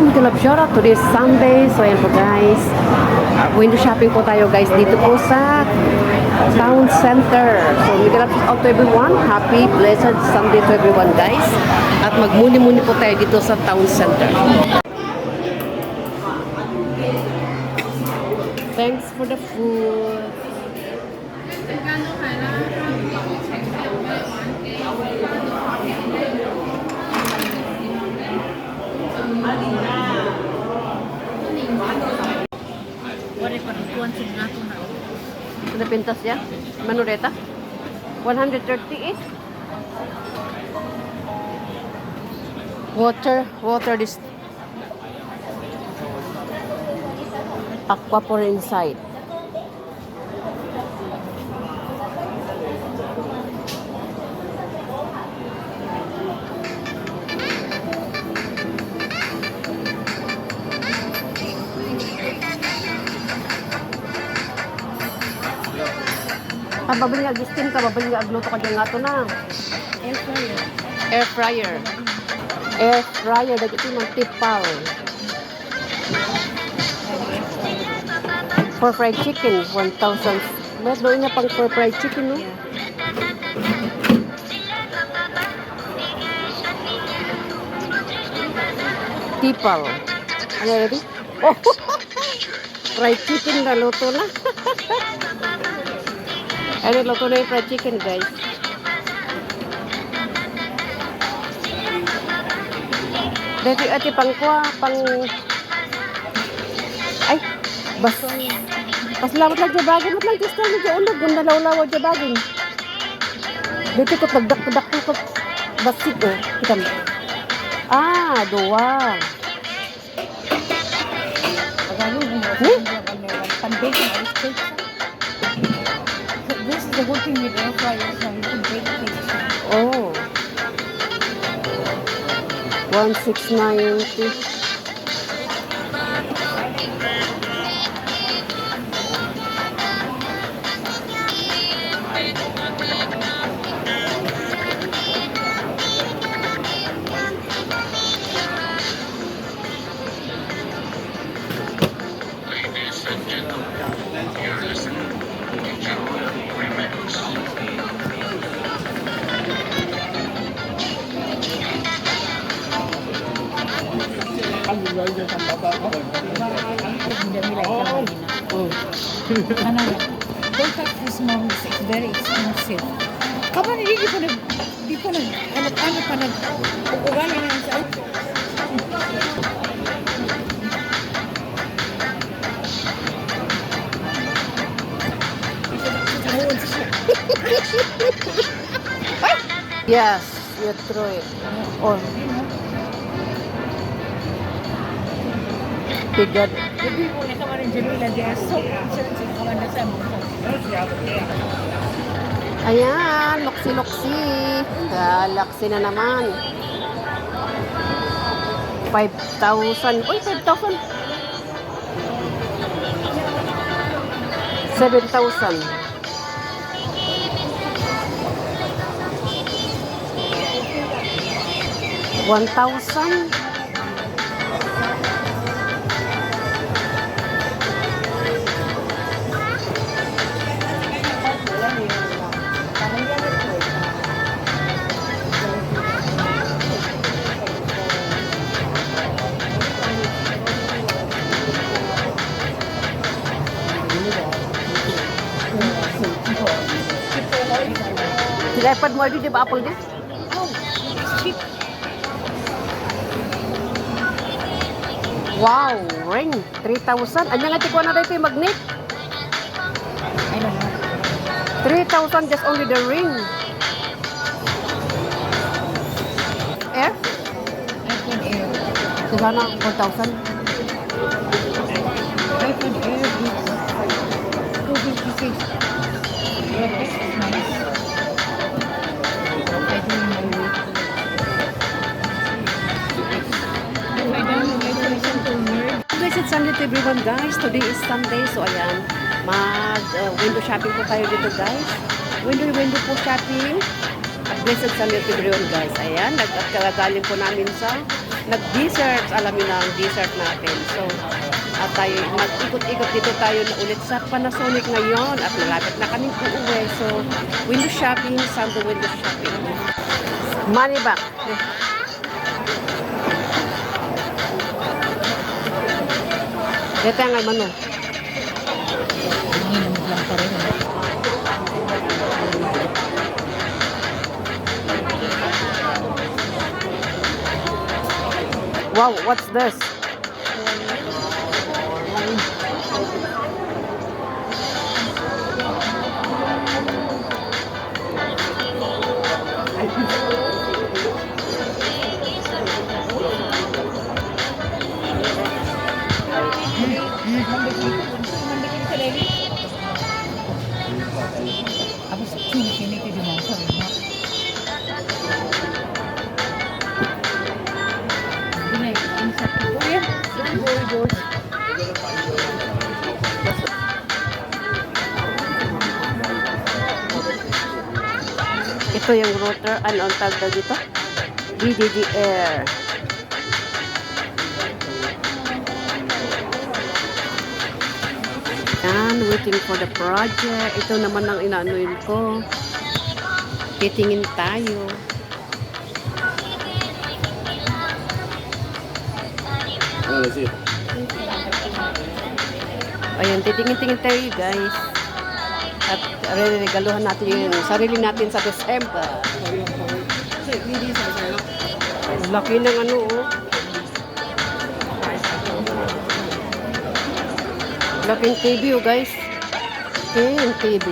Mga love shoutout. Today is Sunday. So, ayan po guys. Window shopping po tayo guys dito po sa Town Center. So, mga love shoutout to everyone. Happy, blessed Sunday to everyone guys. At magmuni-muni po tayo dito sa Town Center. Thanks for the food. Ada pintas ya? Manureta? 138. Water this aqua for inside. Babali nga gistin ka, babali nga agluto ka dyan nga ito na. Air fryer. Air fryer, dahil ito yung tipal. For fried chicken, 1,000. Mas doon niya pang for fried chicken, no? Tipal. Ano ready? Oh! Fried chicken na luto na. Ano, luto na yung fried chicken, guys. Dati ati pang... Ay, lamat lang jabagin. Mat lang gusto nyo dyan ulag. Kung nalaw-lawa jabagin. Dito ko tagdak-tagdak ko basik, oh. Kita mo. Ah, dua. This is the whole thing with air fryers, so you can bake things. Oh. 1,690. Don't touch this mom, it's very expensive. Come on, hindi pa ano pa ugali na sa Yes, you throw it. Oh. Tigad. Hindi mo na kamarin Jamila, they are so expensive kaman na sa mga. Ayan, loksi-loksi. Galaksi na naman. 5,000. Uy, 5,000. 7,000. 1,000. Dapat mo di ba apple din? Oh, it's cheap. Wow, ring 3,000. Anya nga tikuan na dito yung magnet. I don't know. 3,000 just only the ring. Air? iPhone Air. So sana 4,000. iPhone Air is 256. Yeah, this is nice. I don't know. I don't know. I do something weird. Blessed Sunday to everyone guys. Today is Sunday. So ayan, window shopping po tayo dito guys. Window po shopping. At blessed Sunday to everyone guys. Ayan, nagkagaling po namin sa nag-desserts. Alamin na ang dessert natin. So, at tayo, mag-ikot-ikot dito tayo na ulit sa Panasonic ngayon at malapit na kaming uuwi. So, window shopping, Sunday window shopping. Money back. Dito nga mano. Hindi naman lang pa rin. Wow, what's this? Ako sa kini di mo sa rin. Ini sa kuya. Ito yung router, ano ang tawag dito? DDR. And waiting for the project. Ito naman ang inaanuin ko. Titingin tayo. Ayan, titingin-tingin tayo guys. At regaluhan natin yung sarili natin sa December. Laki ng ano oh. Laking TV oh guys. Okay, yung TV.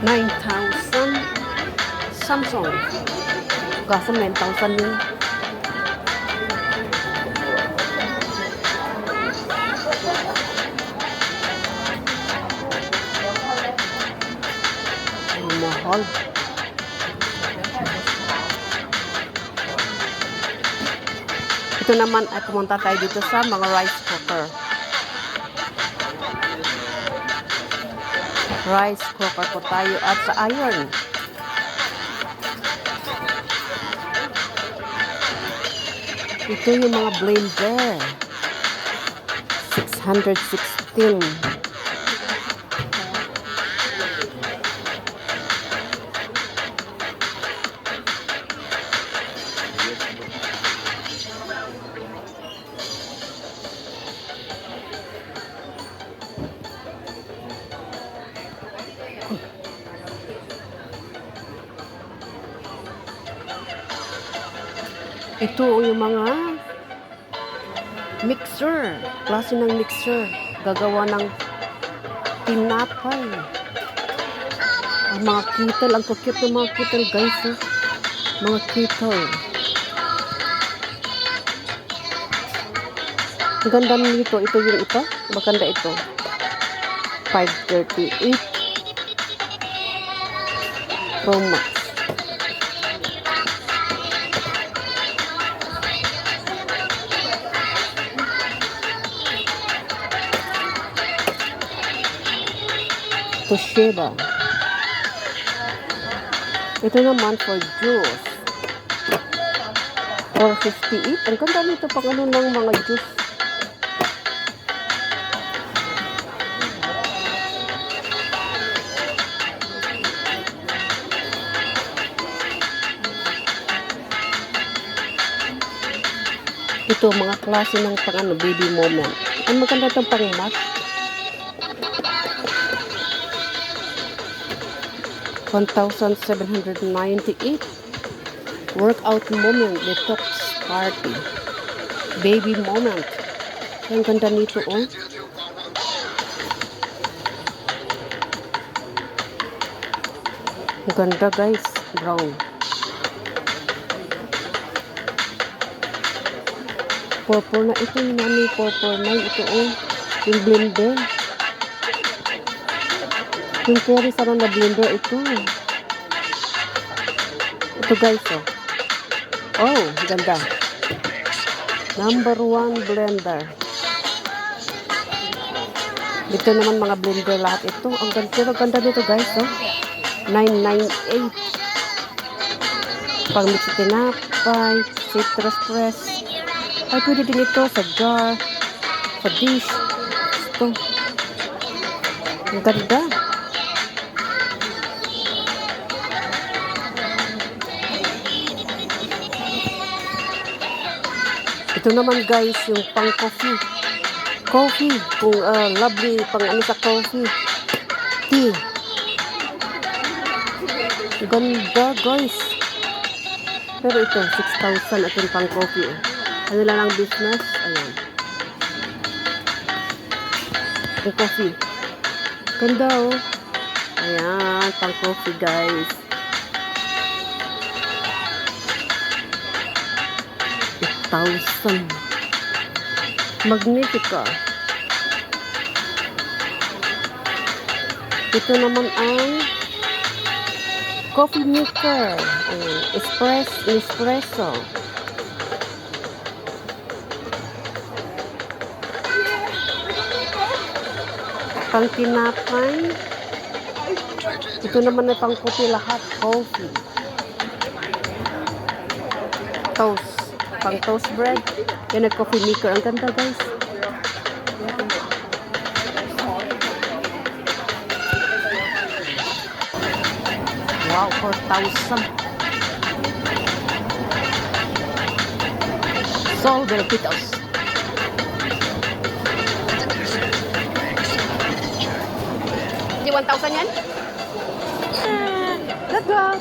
9,000 Samsung. Kaso 9,000 yun. Mahal. Ito naman ay pumunta tayo dito sa mga rice cooker. Rice cooker po tayo at sa iron. Ito yung mga blender. 616. Ito yung mga mixer. Klase ng mixer. Gagawa ng tinapay. Ang mga kettle. Ang cute ng mga kettle guys. Eh. Mga kettle. Ang ganda nito. Ito yung ito. Maganda ito. 538 Pro Max. Toshiba. Ito naman for juice. 458. Ang ganda nito pag ano ng mga juice. Ito mga klase ng pang ano, baby moment. Ang maganda itong pang mat. 1,798 workout moment detox party baby moment. Ang ganda nito oh. Ang ganda guys, brown. Purple na ito yung nami, purple na ito oh. Yung blender. Yung carry sa na blender ito. Ito guys oh. Oh, ganda. Number 1 blender. Dito naman mga blender lahat ito. Ang ganda, pero ganda dito guys oh. 998. Pang mix tinap. Pie, citrus press. Ay, pwede din ito sa jar, sa dish. Ito. Ang ganda. Ito naman guys, yung pang coffee. Coffee. Kung lovely pang ano sa coffee. Tea. Ganda guys. Pero ito, 6,000 at yung pang coffee. Ano lang ang business? Ayan. Pang coffee. Ganda oh. Ayan, pang coffee guys. 8,000. Magnifica. Ito naman ang coffee maker. Ayan, espresso. Pang tinapay. Ito naman ay pang puti lahat. Coffee. Toast. Pang toast bread. Yan ang coffee maker. Ang ganda guys. Wow, 4,000. Sol Velquitos. Di 1,000 yan? Let's go!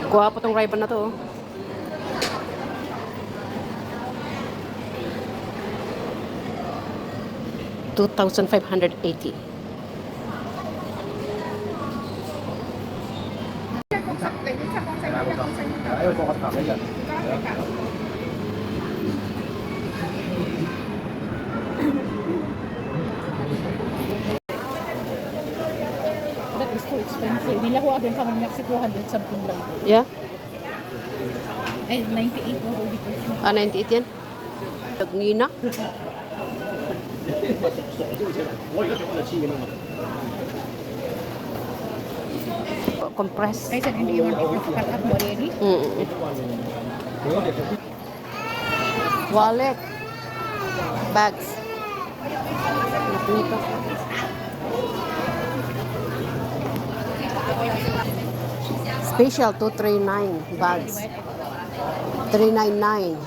Guwapo tong ribbon na to. 2,580. That is too expensive. Nilahuwa din kami ng 200 something lang. Yeah? Ay, 98 mo dito. 98 yan? Tagnina? Compress. Kaysa hindi mo cut up mo already. Wallet. Bags. Dito. Special 239 bags. 399.